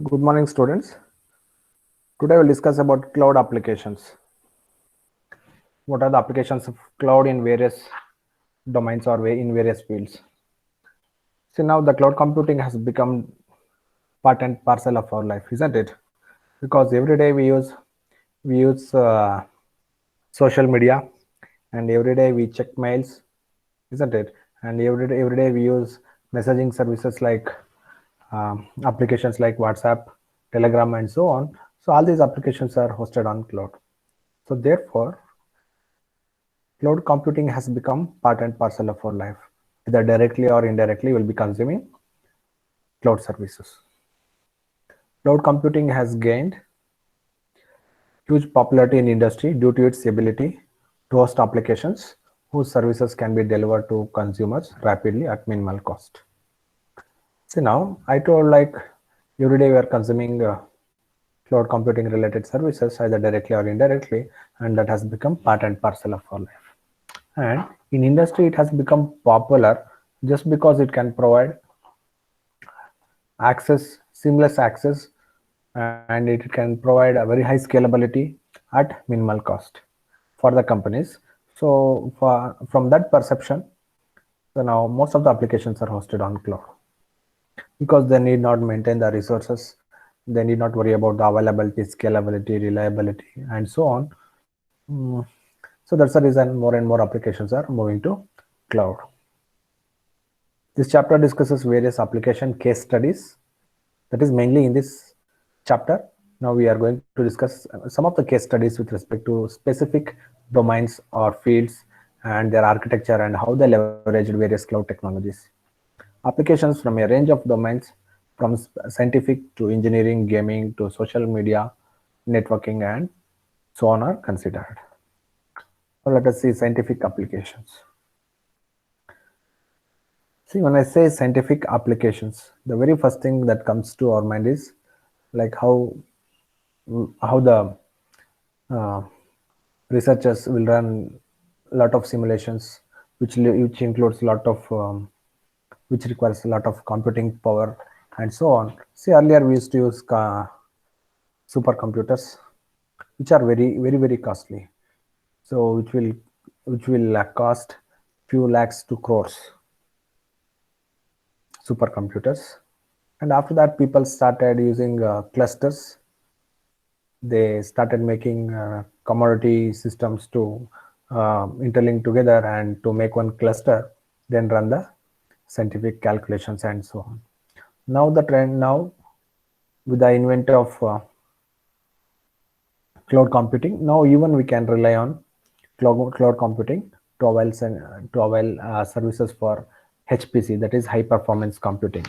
Good morning, students. Today we'll discuss about cloud applications. What are the applications of cloud in various domains or in various fields? See, now the cloud computing has become part and parcel of our life, isn't it? Because every day we use social media, and every day we check mails, isn't it? And every day we use messaging services like applications like WhatsApp, Telegram, and so on. So all these applications are hosted on cloud. So therefore, cloud computing has become part and parcel of our life. Either directly or indirectly, we'll be consuming cloud services. Cloud computing has gained huge popularity in industry due to its ability to host applications whose services can be delivered to consumers rapidly at minimal cost. See, now I told like every day we are consuming cloud computing related services either directly or indirectly, and that has become part and parcel of our life. And in industry it has become popular just because it can provide seamless access, and it can provide a very high scalability at minimal cost for the companies. So from that perception, so now most of the applications are hosted on cloud because they need not maintain the resources, they need not worry about the availability, scalability, reliability, and so on. So that's the reason more and more applications are moving to cloud. This chapter discusses various application case studies. That is mainly in this chapter. Now we are going to discuss some of the case studies with respect to specific domains or fields and their architecture and how they leveraged various cloud technologies. Applications from a range of domains, from scientific to engineering, gaming to social media, networking, and so on are considered. Now let us see scientific applications. See, when I say scientific applications, the very first thing that comes to our mind is like how the uh, researchers will run a lot of simulations, which includes a lot of which requires a lot of computing power and so on. See, earlier we used to use supercomputers, which are very costly. So which will cost few lakhs to crores supercomputers. And after that, people started using clusters. They started making commodity systems to interlink together and to make one cluster, then run the scientific calculations and so on. Now the trend now with the invent of cloud computing, now even we can rely on cloud computing to avail services for HPC, that is high performance computing.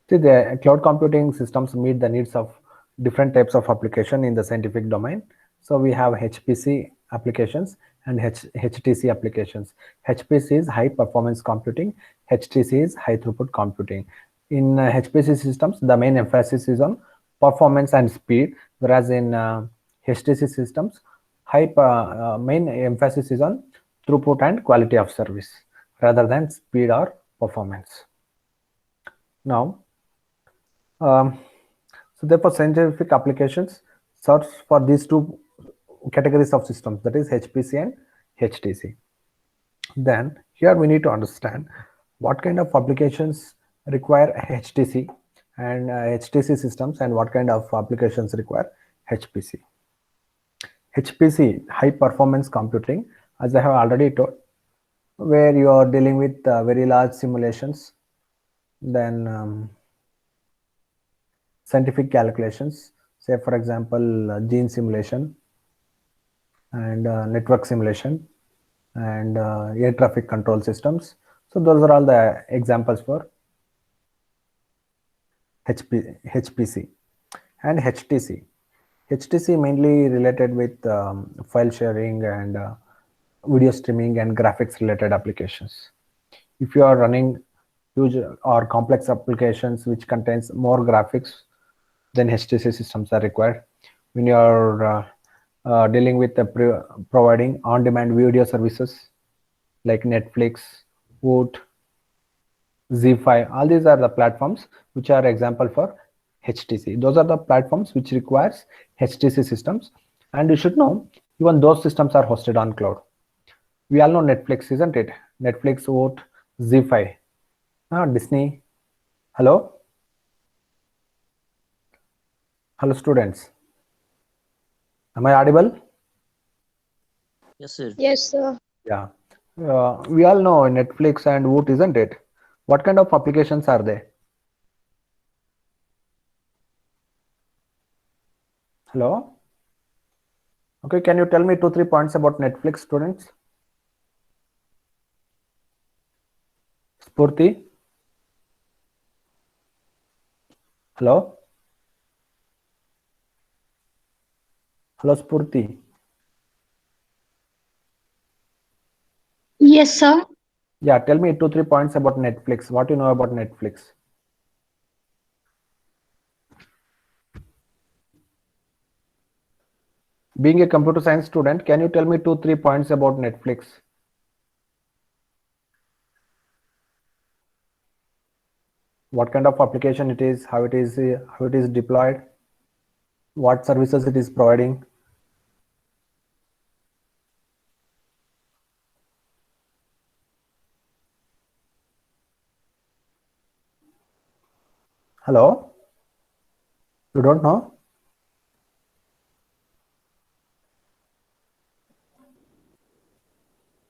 See, the cloud computing systems meet the needs of different types of application in the scientific domain. So we have HPC applications and HTC applications. HPC is high performance computing. HTC is high throughput computing. In HPC systems, the main emphasis is on performance and speed, whereas in HTC systems, main emphasis is on throughput and quality of service rather than speed or performance. Now, so therefore, scientific applications search for these two categories of systems, that is HPC and HTC. Then here we need to understand what kind of applications require HTC and HTC systems and what kind of applications require HPC. HPC, high performance computing, as I have already told, where you are dealing with very large simulations, then scientific calculations, say for example gene simulation and network simulation and air traffic control systems. So those are all the examples for HPC and HTC. HTC mainly related with file sharing and video streaming and graphics related applications. If you are running huge or complex applications which contains more graphics, then HTC systems are required. When you are dealing with providing on-demand video services like Netflix, Woot, ZEE5, all these are the platforms which are example for HTC. Those are the platforms which requires HTC systems, and you should know even those systems are hosted on cloud. We all know Netflix, isn't it? Netflix, Voot, ZEE5, Disney. Hello? Hello students. Am I audible? Yes, sir. Yes, sir. Yeah. We all know Netflix and Voot, isn't it? What kind of applications are they? Hello? Okay, can you tell me 2-3 points about Netflix, students? Spurti? Hello? Hello, Spurti. Yes, sir. Yeah, tell me 2-3 points about Netflix. What you know about Netflix? Being a computer science student, can you tell me 2-3 points about Netflix? What kind of application it is, how it is deployed, what services it is providing? Hello? You don't know?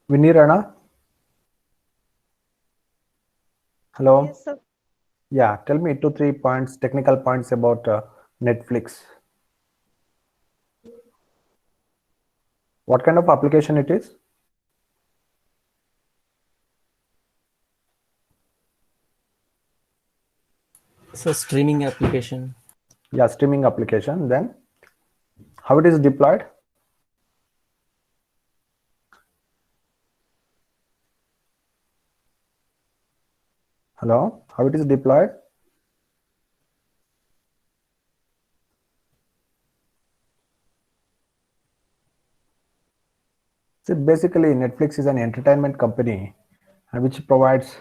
Vinny Rana? Hello? Yes, sir. Yeah, tell me 2-3 points, technical points about Netflix. What kind of application it is? It's a streaming application. Yeah, streaming application. Then how it is deployed? Hello, how it is deployed? So basically, Netflix is an entertainment company which provides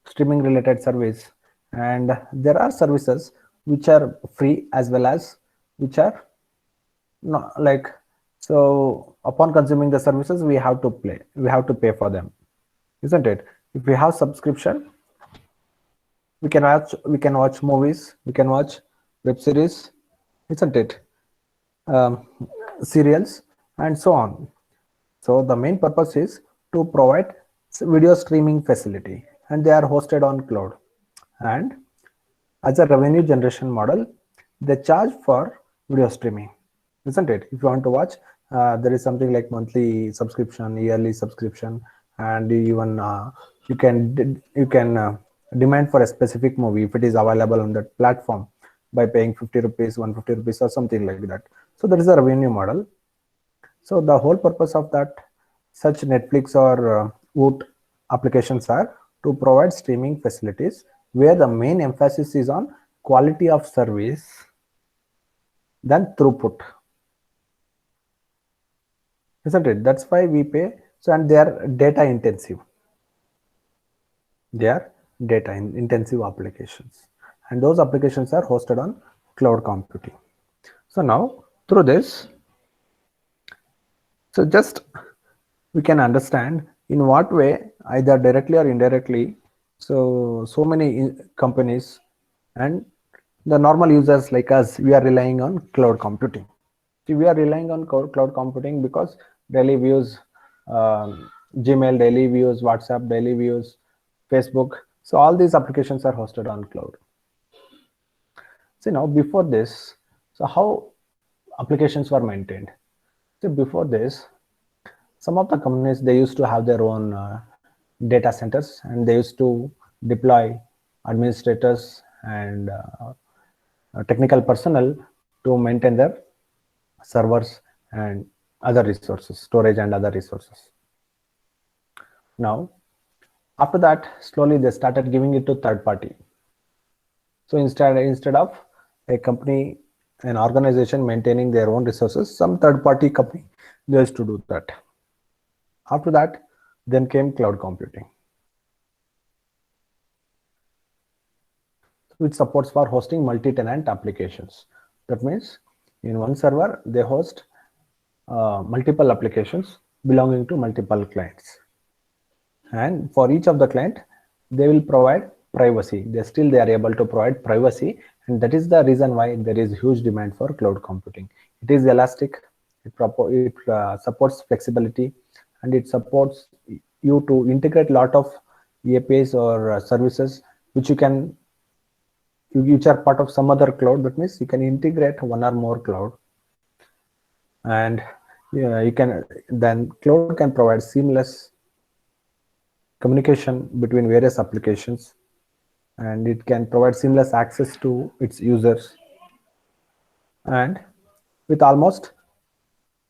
streaming related service, and there are services which are free as well as which are not like, so upon consuming the services we have to pay for them, isn't it? If we have subscription, we can watch movies, we can watch web series, isn't it? um, Serials and so on. So the main purpose is to provide video streaming facility, and they are hosted on cloud. And as a revenue generation model, they charge for video streaming, isn't it? If you want to watch, there is something like monthly subscription, yearly subscription, and even you can demand for a specific movie if it is available on that platform by paying 50 rupees, 150 rupees, or something like that. So that is a revenue model. So the whole purpose of that such Netflix or Voot applications are to provide streaming facilities where the main emphasis is on quality of service than throughput, isn't it? That's why we pay. So, and they are data intensive. They are data intensive applications, and those applications are hosted on cloud computing. So now through this, so just we can understand in what way, either directly or indirectly, so many companies and the normal users like us, we are relying on cloud computing. See, we are relying on cloud computing because daily we use Gmail, daily we use WhatsApp, daily we use Facebook. So all these applications are hosted on cloud. So now before this, so how applications were maintained? So before this, some of the companies, they used to have their own data centers, and they used to deploy administrators and technical personnel to maintain their servers and other resources, storage and other resources. Now, after that, slowly they started giving it to third party. So instead of a company, an organization maintaining their own resources, some third party company, they used to do that. After that, then came cloud computing. which supports for hosting multi-tenant applications. That means in one server, they host multiple applications belonging to multiple clients. And for each of the client, they will provide privacy. They are able to provide privacy, and that is the reason why there is huge demand for cloud computing. It is elastic, it supports flexibility, and it supports you to integrate a lot of APIs or services which which are part of some other cloud. That means you can integrate one or more cloud, and then cloud can provide seamless communication between various applications, and it can provide seamless access to its users, and with almost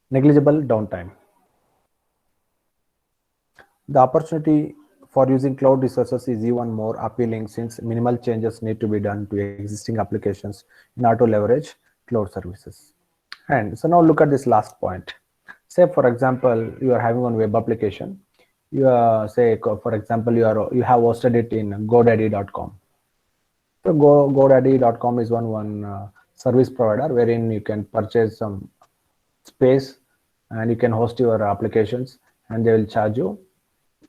negligible downtime. The opportunity for using cloud resources is even more appealing since minimal changes need to be done to existing applications in order to leverage cloud services. And so now look at this last point. Say for example, you are having one web application. You say for example you have hosted it in GoDaddy.com. So GoDaddy.com is one service provider wherein you can purchase some space and you can host your applications, and they will charge you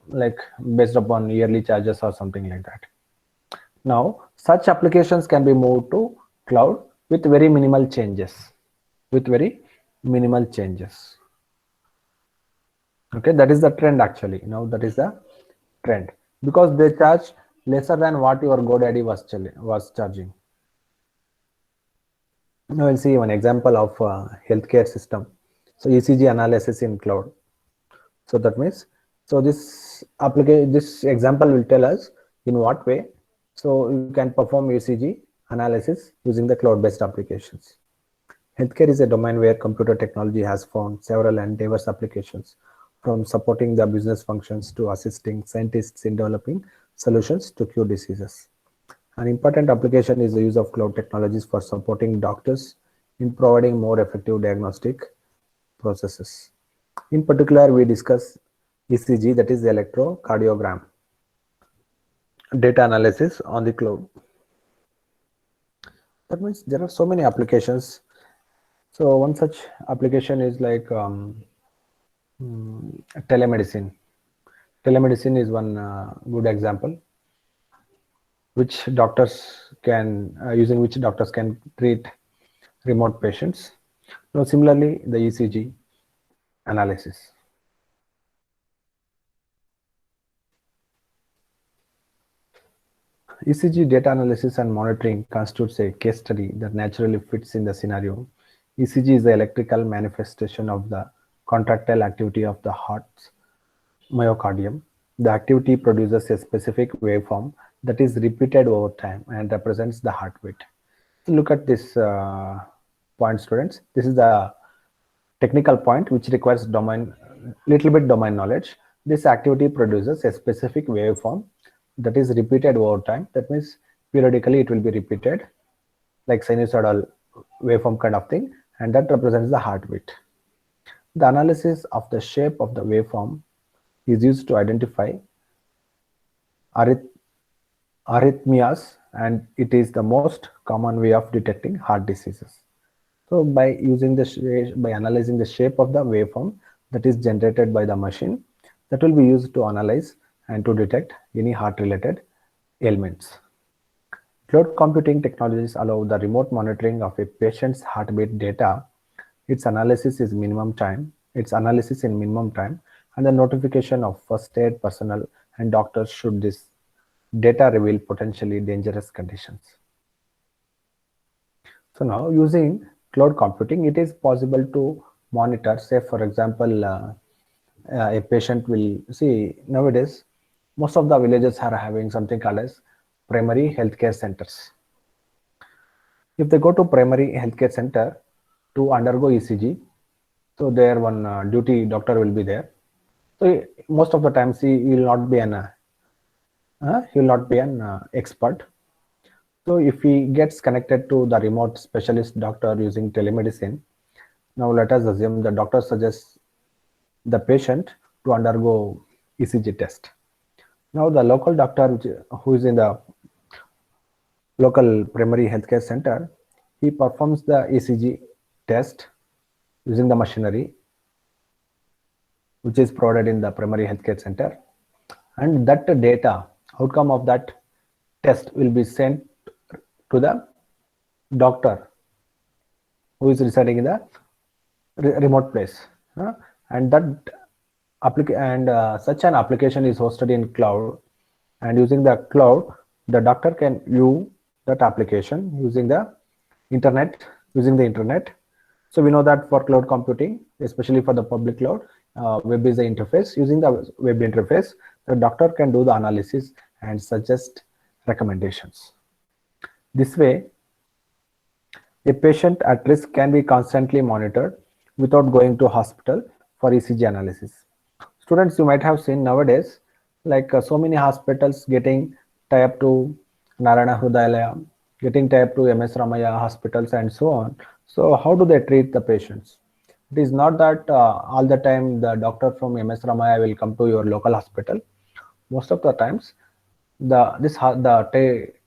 like based upon yearly charges or something like that. Now, such applications can be moved to cloud with very minimal changes. Okay, that is the trend actually. Now that is the trend because they charge lesser than what your GoDaddy was charging. Now we'll see one example of healthcare system. So ECG analysis in cloud. So that means, so this example will tell us in what way. So you can perform ECG analysis using the cloud-based applications. Healthcare is a domain where computer technology has found several and diverse applications, from supporting the business functions to assisting scientists in developing solutions to cure diseases. An important application is the use of cloud technologies for supporting doctors in providing more effective diagnostic processes. In particular, we discuss ECG, that is the electrocardiogram, data analysis on the cloud. That means there are so many applications. So one such application is like telemedicine. Telemedicine is one good example, which doctors can using which doctors can treat remote patients. Now, similarly, the ECG analysis. ECG data analysis and monitoring constitutes a case study that naturally fits in the scenario. ECG is the electrical manifestation of the contractile activity of the heart's myocardium. The activity produces a specific waveform that is repeated over time and represents the heartbeat. So look at this point, students. This is the technical point which requires little bit domain knowledge. This activity produces a specific waveform that is repeated over time. That means periodically it will be repeated like sinusoidal waveform kind of thing, and that represents the heartbeat. The analysis of the shape of the waveform is used to identify arrhythmias, and it is the most common way of detecting heart diseases. So by analyzing the shape of the waveform that is generated by the machine, that will be used to analyze and to detect any heart-related ailments. Cloud computing technologies allow the remote monitoring of a patient's heartbeat data. Its analysis in minimum time, and the notification of first aid personnel and doctors should this data reveal potentially dangerous conditions. So now, using cloud computing, it is possible to monitor, say for example, a patient will see nowadays most of the villages are having something called as primary healthcare centers. If they go to primary healthcare center to undergo ECG, so there one duty doctor will be there. So most of the times he will not be an expert. So if he gets connected to the remote specialist doctor using telemedicine, now let us assume the doctor suggests the patient to undergo ECG test. Now the local doctor who is in the local primary healthcare center, he performs the ECG test using the machinery which is provided in the primary healthcare center, and that data outcome of that test will be sent to the doctor who is residing in the remote place, and that such an application is hosted in cloud, and using the cloud the doctor can view that application using the internet. So we know that for cloud computing, especially for the public cloud, web is the interface. Using the web interface, the doctor can do the analysis and suggest recommendations. This way, a patient at risk can be constantly monitored without going to hospital for ECG analysis. Students, you might have seen nowadays, like so many hospitals getting tie up to Narayana Hrudayalaya, getting tie up to MS Ramaya hospitals and so on. So how do they treat the patients? It is not that all the time the doctor from MS Ramaya will come to your local hospital. Most of the times, the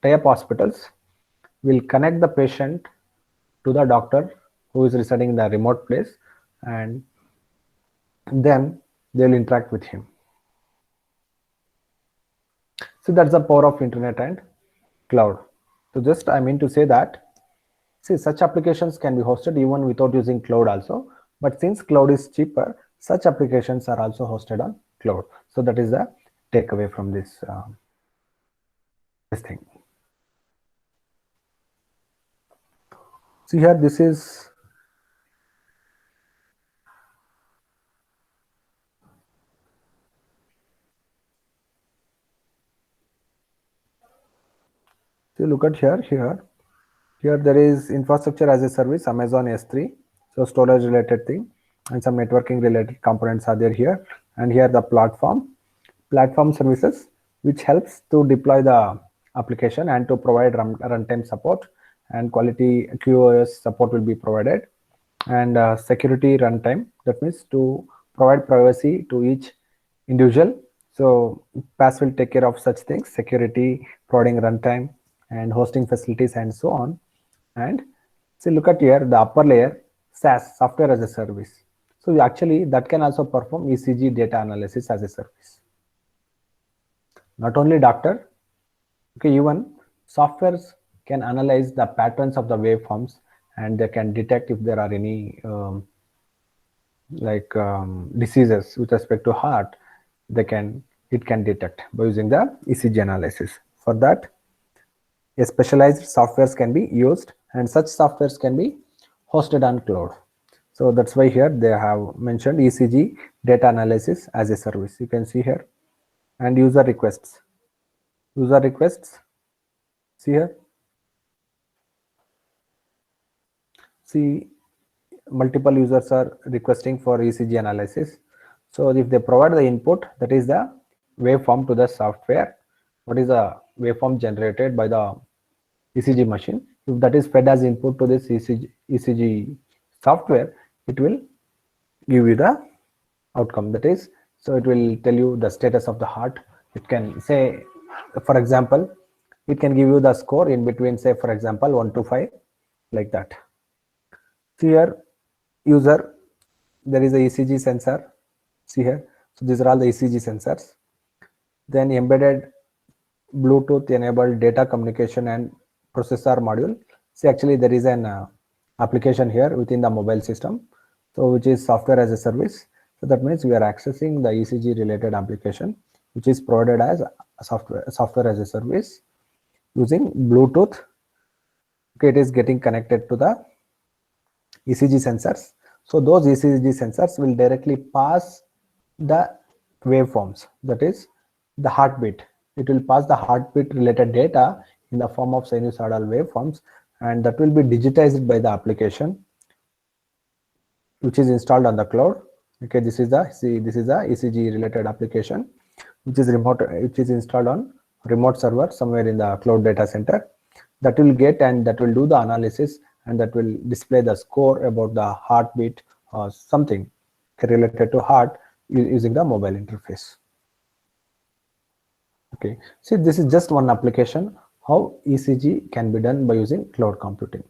tie-up hospitals will connect the patient to the doctor who is residing in the remote place, and then they'll interact with him. So that's the power of internet and cloud. So just I mean to say that, see, such applications can be hosted even without using cloud also, but since cloud is cheaper, such applications are also hosted on cloud. So that is the takeaway from this thing. See here, this is look at here there is infrastructure as a service, Amazon S3, so storage related thing, and some networking related components are there here. And here the platform services, which helps to deploy the application and to provide runtime support, and quality QoS support will be provided, and security runtime, that means to provide privacy to each individual. So PaaS will take care of such things, security, providing runtime and hosting facilities and so on. And so look at here, the upper layer, SaaS, software as a service. So actually that can also perform ECG data analysis as a service. Not only doctor, okay, even softwares can analyze the patterns of the waveforms, and they can detect if there are any diseases with respect to heart. It can detect by using the ECG analysis. For that, a specialized softwares can be used, and such softwares can be hosted on cloud. So that's why here they have mentioned ECG data analysis as a service. You can see here, and user requests. See here. See, multiple users are requesting for ECG analysis. So if they provide the input, that is the waveform to the software, what is the waveform generated by the ECG machine, if that is fed as input to this ECG software, it will give you the outcome. That is, so it will tell you the status of the heart. It can say, for example, it can give you the score in between, say for example 1 to 5, like that. See here, user, there is a ECG sensor. See here, so these are all the ECG sensors. Then embedded Bluetooth enabled data communication and processor module. See, actually there is an application here within the mobile system, so which is software as a service. So that means we are accessing the ECG related application, which is provided as a software as a service using Bluetooth. Okay, it is getting connected to the ECG sensors. So those ECG sensors will directly pass the waveforms, that is the heartbeat. It will pass the heartbeat related data in the form of sinusoidal waveforms, and that will be digitized by the application which is installed on the cloud. Okay, this is the ECG related application which is installed on remote server somewhere in the cloud data center. That will get, and that will do the analysis, and that will display the score about the heartbeat or something related to heart using the mobile interface. Okay, see, this is just one application how ECG can be done by using cloud computing.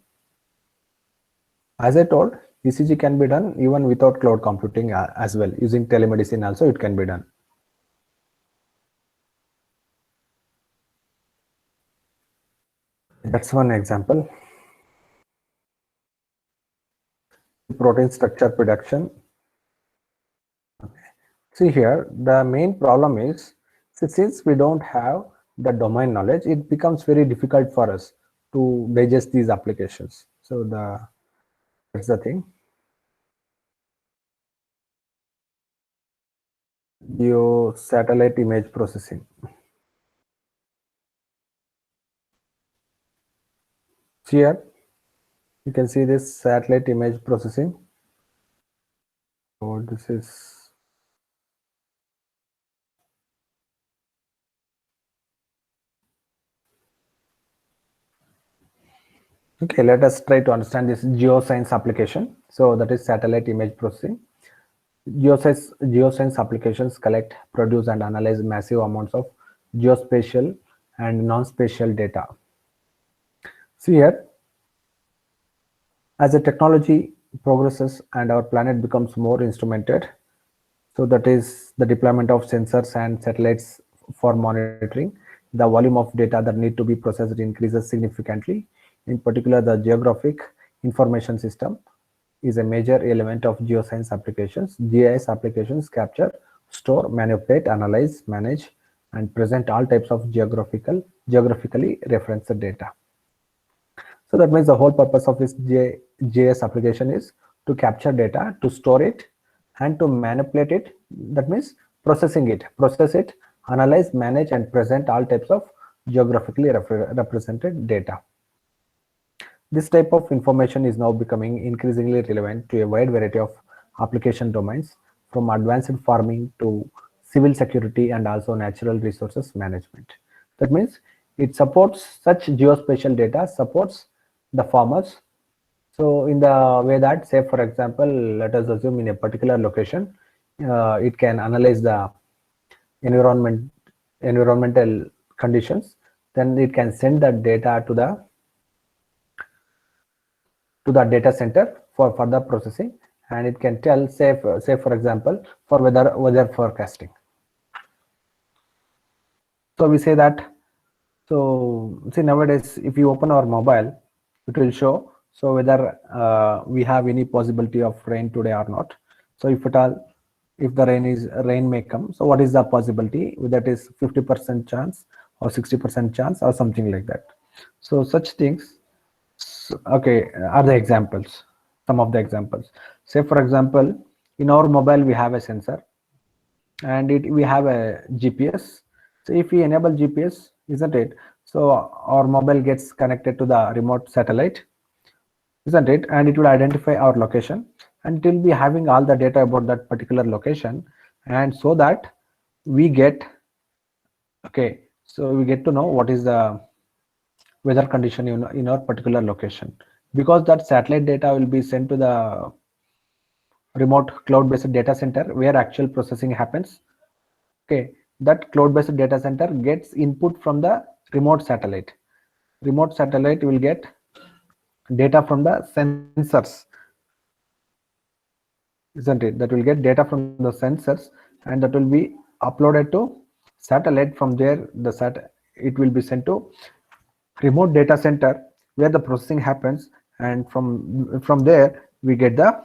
As I told, ECG can be done even without cloud computing as well. Using telemedicine also it can be done. That's one example. Protein structure prediction. See here, the main problem is, since we don't have the domain knowledge, it becomes very difficult for us to digest these applications. So that's the thing. Geo satellite image processing. Here, you can see this satellite image processing. So this is okay. Let us try to understand this geoscience application. So that is satellite image processing. Geoscience applications collect, produce, and analyze massive amounts of geospatial and non-spatial data. See here, as the technology progresses and our planet becomes more instrumented, so that is the deployment of sensors and satellites for monitoring, the volume of data that need to be processed increases significantly. In particular, the geographic information system is a major element of geoscience applications. GIS applications capture, store, manipulate, analyze, manage, and present all types of geographically referenced data. So that means the whole purpose of this GIS application is to capture data, to store it, and to manipulate it. That means process it, analyze, manage, and present all types of geographically represented data. This type of information is now becoming increasingly relevant to a wide variety of application domains, from advanced farming to civil security and also natural resources management. That means it supports such geospatial data, supports the farmers. So in the way that, say for example, let us assume in a particular location, it can analyze the environmental conditions, then it can send that data to the data center for further processing, and it can tell, say for example, for weather forecasting. So we say that, so see nowadays if you open our mobile, it will show so whether we have any possibility of rain today or not. So if at all, if the rain may come, so what is the possibility, that is 50% chance or 60% chance or something like that. So such things, okay, are the examples, some of the examples. Say for example, in our mobile we have a sensor and we have a GPS. So if we enable GPS, isn't it, so our mobile gets connected to the remote satellite, isn't it, and it will identify our location, and it will be having all the data about that particular location, and so that we get, okay, so we get to know what is the weather condition in our particular location, because that satellite data will be sent to the remote cloud-based data center where actual processing happens. Okay, that cloud-based data center gets input from the remote satellite. Remote satellite will get data from the sensors, isn't it, that will get data from the sensors, and that will be uploaded to satellite. From there it will be sent to remote data center where the processing happens, and from there we get the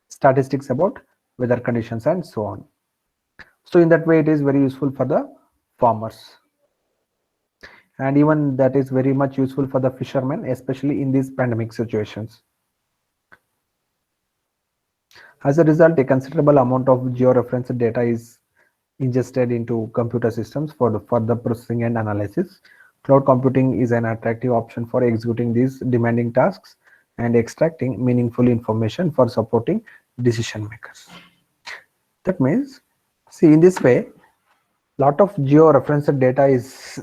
statistics about weather conditions and so on. So in that way it is very useful for the farmers, and even that is very much useful for the fishermen, especially in these pandemic situations. As a result, a considerable amount of georeferenced data is ingested into computer systems for the further processing and analysis. Cloud computing is an attractive option for executing these demanding tasks and extracting meaningful information for supporting decision makers. That means, see, in this way, lot of georeferenced data is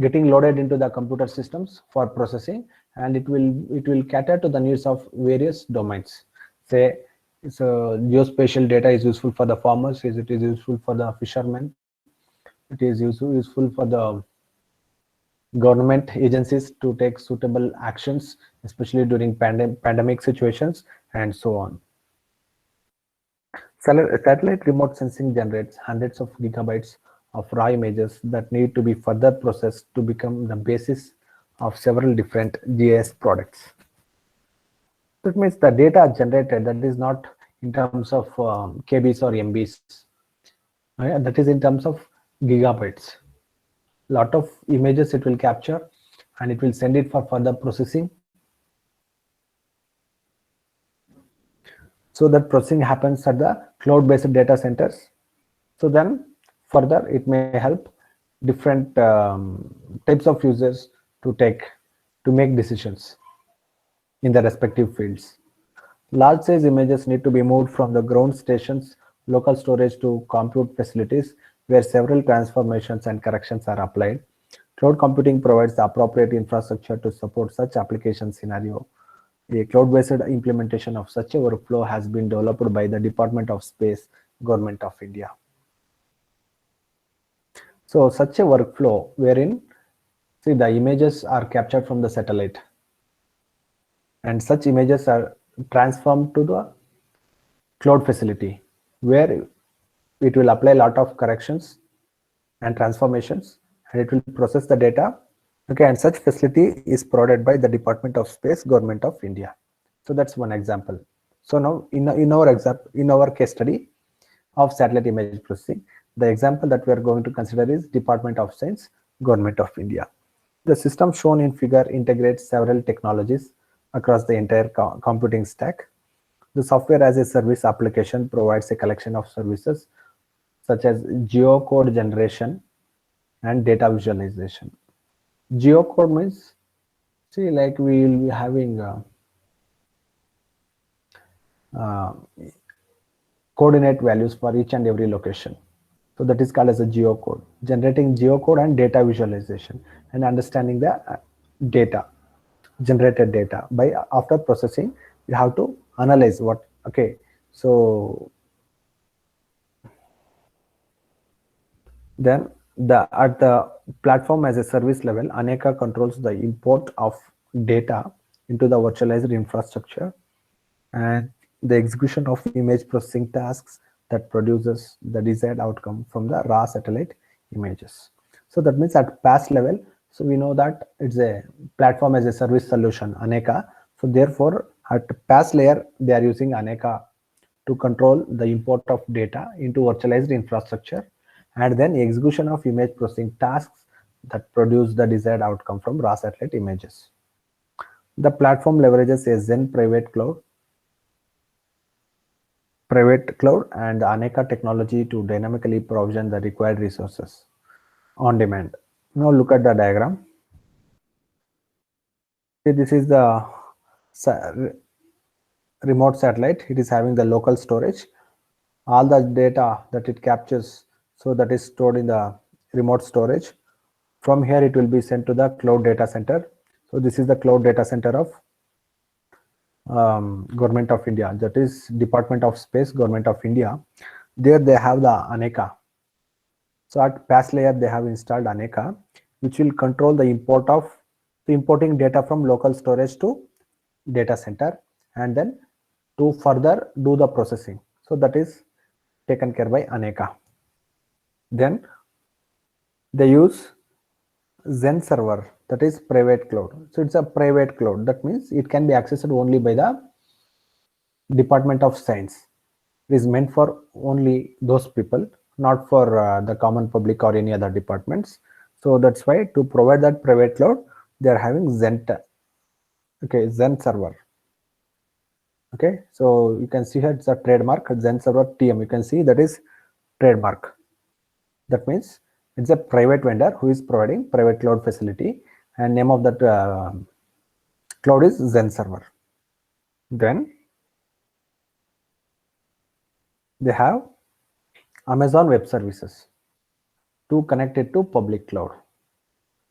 getting loaded into the computer systems for processing, and it will cater to the needs of various domains. Say, so geospatial data is useful for the farmers, it is useful for the fishermen, it is useful for the government agencies to take suitable actions, especially during pandemic situations, and so on. Satellite remote sensing generates hundreds of gigabytes of raw images that need to be further processed to become the basis of several different GIS products. That means the data generated, that is not in terms of KBs or MBs, that is in terms of gigabytes. Lot of images it will capture and it will send it for further processing. So that processing happens at the cloud-based data centers. So then further it may help different types of users to make decisions in the respective fields. Large size images need to be moved from the ground stations, local storage to compute facilities where several transformations and corrections are applied. Cloud computing provides the appropriate infrastructure to support such application scenario. A cloud-based implementation of such a workflow has been developed by the Department of Space, Government of India. So such a workflow wherein, see, the images are captured from the satellite and such images are transformed to the cloud facility where it will apply a lot of corrections and transformations and it will process the data. Okay, and such facility is provided by the Department of Space, Government of India. So that's one example. So now in our case study of satellite image processing, the example that we are going to consider is Department of Science, Government of India. The system shown in figure integrates several technologies across the entire computing stack. The software as a service application provides a collection of services such as geocode generation and data visualization. Geocode means, see, like we will be having coordinate values for each and every location. So that is called as a geocode. Generating geocode and data visualization and understanding the data, generated data. By after processing, you have to analyze what. Okay, so then at the platform as a service level, Aneka controls the import of data into the virtualized infrastructure and the execution of image processing tasks that produces the desired outcome from the raw satellite images. So that means at PaaS level, so we know that it's a platform as a service solution, Aneka. So therefore, at PaaS layer, they are using Aneka to control the import of data into virtualized infrastructure and then execution of image processing tasks that produce the desired outcome from raw satellite images. The platform leverages a Zen private cloud and Aneka technology to dynamically provision the required resources on demand. Now look at the diagram. See, this is the remote satellite. It is having the local storage. All the data that it captures, so that is stored in the remote storage. From here, it will be sent to the cloud data center. So this is the cloud data center of Government of India, that is Department of Space, Government of India. There they have the Aneka. So at PaaS layer, they have installed Aneka, which will control the importing data from local storage to data center and then to further do the processing. So that is taken care by Aneka. Then they use Zen server, that is private cloud. So it's a private cloud. That means it can be accessed only by the Department of Science. It is meant for only those people, not for the common public or any other departments. So that's why to provide that private cloud, they are having Zen. Okay, Zen server. Okay, so you can see here it's a trademark, Zen server TM. You can see that is trademark. That means it's a private vendor who is providing private cloud facility and name of that cloud is Zen server. Then they have Amazon Web Services to connect it to public cloud.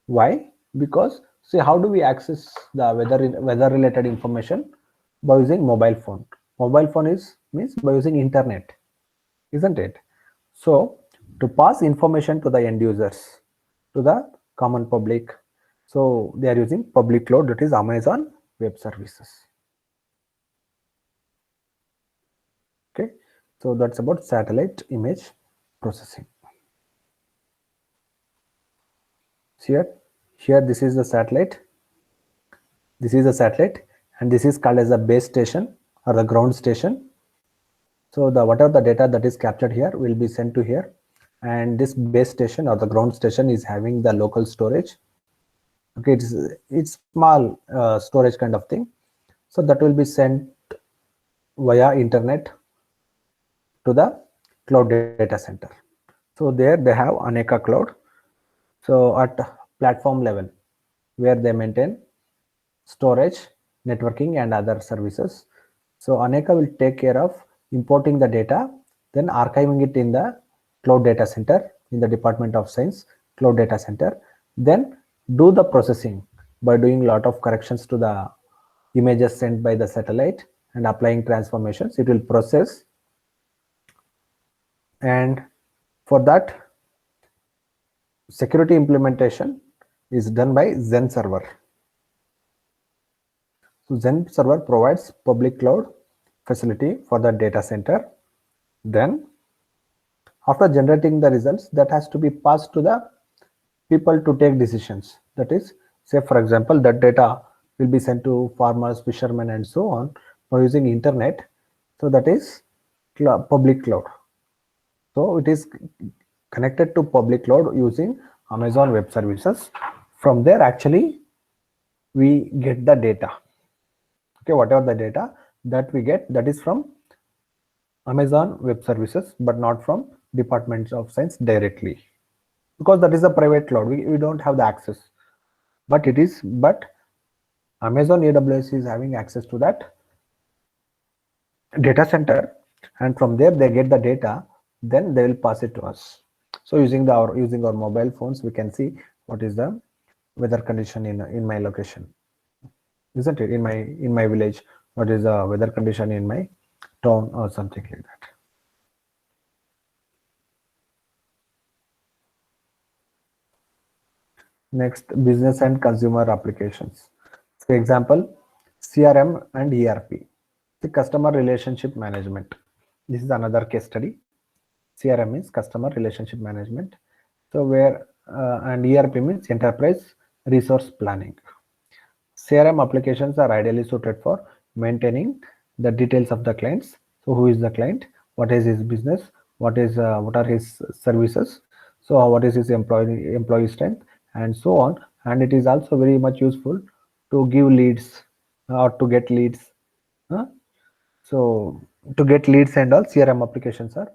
Why? Because see, how do we access the weather related information? By using mobile phone. Mobile phone means by using internet, isn't it? So to pass information to the end users, to the common public, So they are using public cloud, that is Amazon Web Services. Okay, so that's about satellite image processing. Here this is the satellite. This is a satellite, and this is called as the base station or the ground station. So the whatever the data that is captured here will be sent to here, and this base station or the ground station is having the local storage. Okay, it's small storage kind of thing. So that will be sent via internet to the cloud data center. So there they have Aneka Cloud. So at platform level, where they maintain storage, networking, and other services. So Aneka will take care of importing the data, then archiving it in the cloud data center in the Department of Science cloud data center, then do the processing by doing a lot of corrections to the images sent by the satellite and applying transformations. It will process, and for that security implementation is done by Zen server. So Zen server provides public cloud facility for the data center. Then after generating the results, that has to be passed to the people to take decisions. That is, say for example, that data will be sent to farmers, fishermen, and so on for using internet. So that is public cloud. So it is connected to public cloud using Amazon Web Services. From there, actually, we get the data. Okay, whatever the data that we get, that is from Amazon Web Services, but not from Departments of Science directly, because that is a private cloud. We don't have the access, but Amazon AWS is having access to that data center, and from there they get the data, then they will pass it to us. So using our mobile phones, we can see what is the weather condition in my location, isn't it? In my village, what is the weather condition in my town or something like that. Next, business and consumer applications. For example, CRM and ERP, the customer relationship management. This is another case study. CRM means customer relationship management. So where and ERP means enterprise resource planning. CRM applications are ideally suited for maintaining the details of the clients. So who is the client? What is his business? What are his services? So what is his employee strength, and so on. And it is also very much useful to give leads or to get leads. So to get leads and all, CRM applications are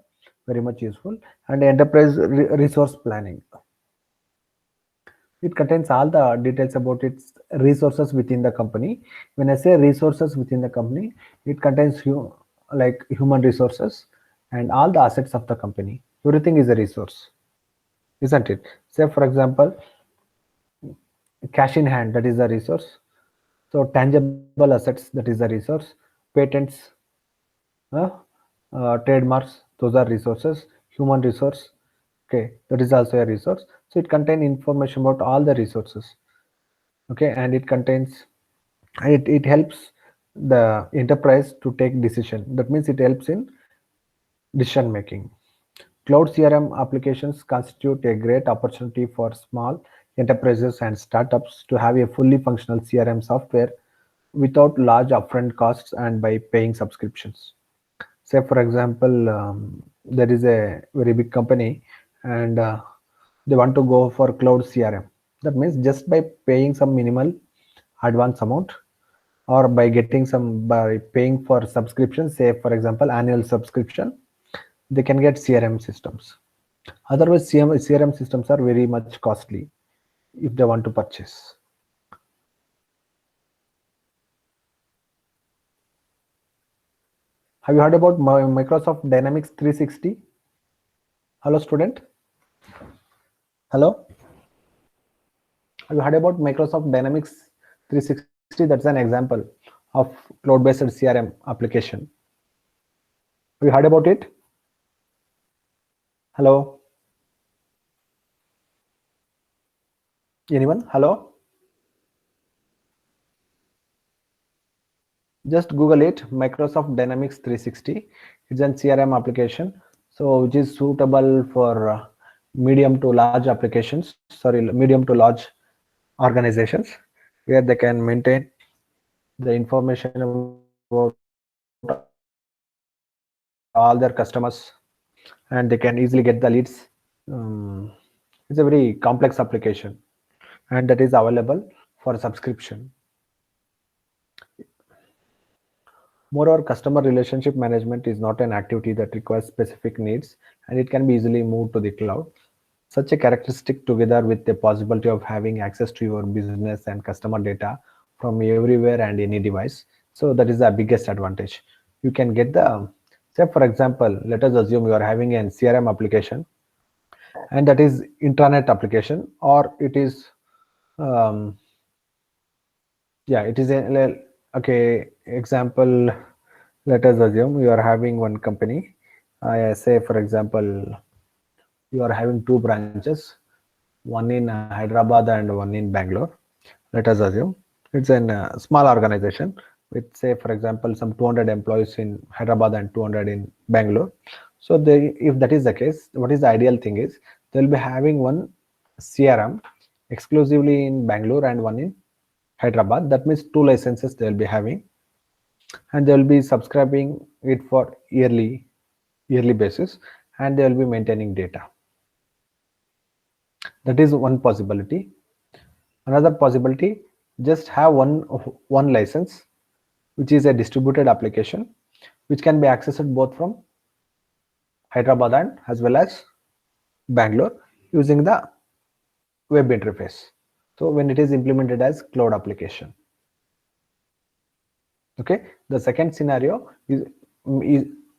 very much useful. And enterprise resource planning. It contains all the details about its resources within the company. When I say resources within the company, it contains like human resources and all the assets of the company. Everything is a resource, isn't it? Say for example, cash in hand, that is a resource. So tangible assets, that is a resource. Patents, trademarks, those are resources. Human resource, okay, that is also a resource. So it contains information about all the resources. Okay, and it helps the enterprise to take decision. That means it helps in decision making. Cloud CRM applications constitute a great opportunity for small enterprises and startups to have a fully functional CRM software without large upfront costs and by paying subscriptions. Say for example, there is a very big company, and they want to go for cloud CRM. That means just by paying some minimal advance amount, or by paying for subscription, say for example annual subscription, they can get CRM systems. Otherwise CRM systems are very much costly if they want to purchase. Have you heard about Microsoft Dynamics 360? Hello student. Hello. Have you heard about Microsoft Dynamics 360? That's an example of cloud-based CRM application. Have you heard about it? Hello? Anyone? Hello? just Google it, Microsoft Dynamics 360. It's an CRM application, so which is suitable for medium to large applications, medium to large organizations, where they can maintain the information about all their customers, and they can easily get the leads. It's a very complex application, and that is available for subscription. Moreover, customer relationship management is not an activity that requires specific needs, and it can be easily moved to the cloud. Such a characteristic, together with the possibility of having access to your business and customer data from everywhere and any device, so that is the biggest advantage. You can get the, say for example, let us assume you are having an CRM application, and that is intranet application, or it is um, yeah, it is a, okay, example, let us assume you are having one company. I say for example, you are having two branches, one in Hyderabad and one in Bangalore. Let us assume it's a small organization with, say for example, some 200 employees in Hyderabad and 200 in Bangalore. So if that is the case, what is the ideal thing is they'll be having one CRM exclusively in Bangalore and one in Hyderabad. That means two licenses they'll be having, and they'll be subscribing it for yearly basis, and they'll be maintaining data. That is one possibility. Another possibility, just have one license, which is a distributed application, which can be accessed both from Hyderabad and as well as Bangalore using the web interface. So when it is implemented as cloud application. Okay, the second scenario is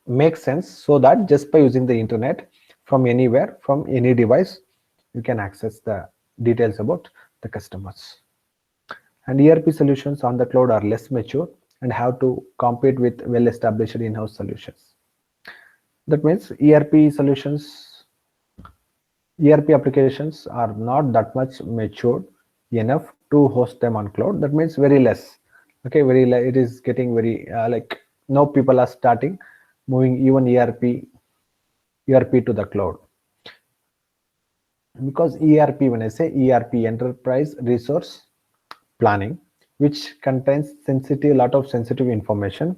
makes sense, so that just by using the internet from anywhere, from any device, you can access the details about the customers. And ERP solutions on the cloud are less mature and have to compete with well-established in-house solutions. That means ERP applications are not that much matured enough to host them on cloud. That means very less. Okay, it is getting very like now people are starting moving even ERP to the cloud, because ERP, when I say ERP, enterprise resource planning, which contains lot of sensitive information,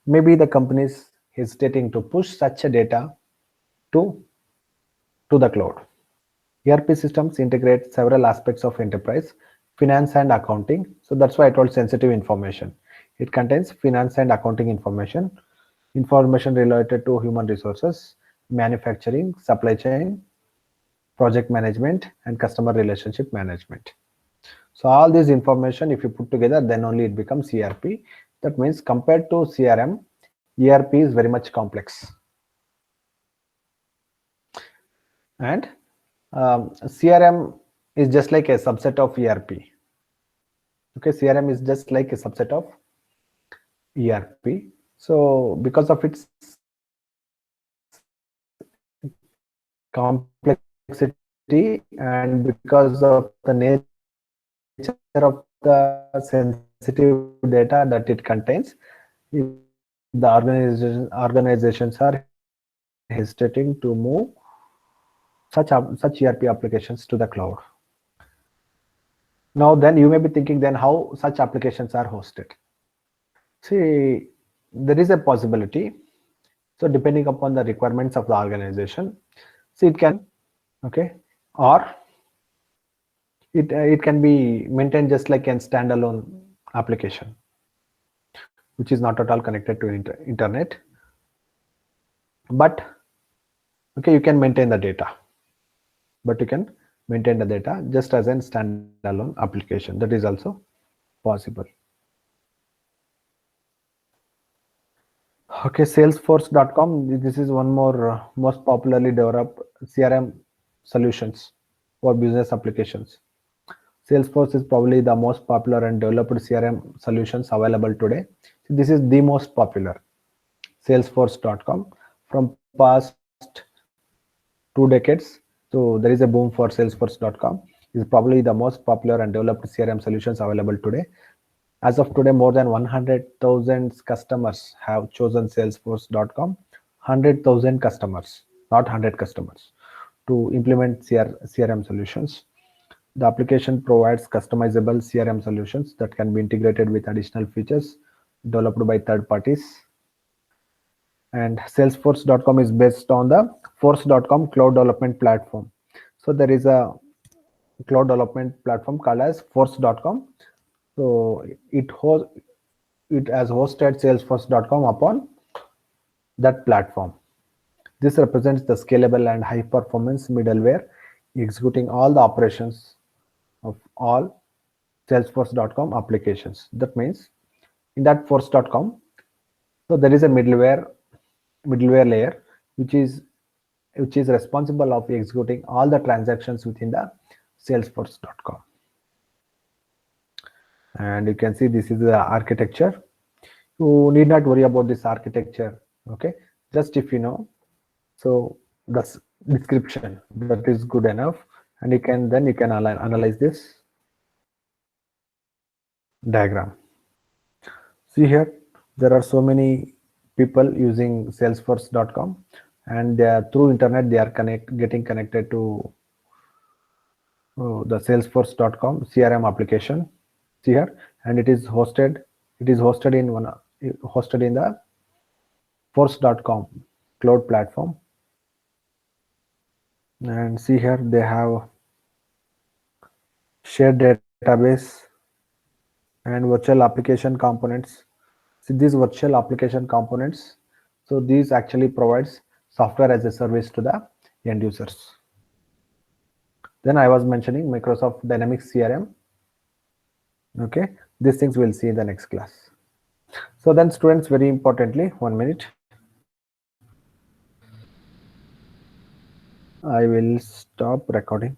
maybe the companies hesitating to push such a data to the cloud. ERP systems integrate several aspects of enterprise, finance and accounting. So that's why I told sensitive information. It contains finance and accounting information related to human resources, manufacturing, supply chain, project management, and customer relationship management. So all this information, if you put together, then only it becomes ERP. That means compared to CRM, ERP is very much complex. And CRM is just like a subset of ERP. Okay, CRM is just like a subset of ERP. So because of its complexity and because of the nature of the sensitive data that it contains, the organizations are hesitating to move such ERP applications to the cloud. Now then you may be thinking, then how such applications are hosted? See, there is a possibility. So depending upon the requirements of the organization, so it can, okay, or it can be maintained just like a standalone application, which is not at all connected to internet. But okay, you can maintain the data, but you can maintain the data just as a standalone application. That is also possible. Okay, Salesforce.com. This is one more most popularly developed CRM solutions for business applications. Salesforce is probably the most popular and developed CRM solutions available today. This is the most popular, Salesforce.com. From past 2 decades, so there is a boom for Salesforce.com. Is probably the most popular and developed CRM solutions available today. As of today, more than 100,000 customers have chosen Salesforce.com. 100,000 customers, not 100 customers, to implement CRM solutions. The application provides customizable CRM solutions that can be integrated with additional features developed by third parties. And Salesforce.com is based on the Force.com cloud development platform. So there is a cloud development platform called as Force.com. So it has hosted Salesforce.com upon that platform. This represents the scalable and high performance middleware executing all the operations of all Salesforce.com applications. That means in that Force.com, so there is a middleware layer which is responsible of executing all the transactions within the Salesforce.com. And you can see this is the architecture. You need not worry about this architecture. Okay, just if you know, so the description that is good enough, and you can analyze this diagram. See here, there are so many people using Salesforce.com, and through internet they are getting connected to the Salesforce.com CRM application. See here, and it is hosted in the Force.com cloud platform. And see here, they have shared database and virtual application components. See these virtual application components. So these actually provides software as a service to the end users. Then I was mentioning Microsoft Dynamics CRM. Okay, these things we'll see in the next class. So then students, very importantly, 1 minute. I will stop recording.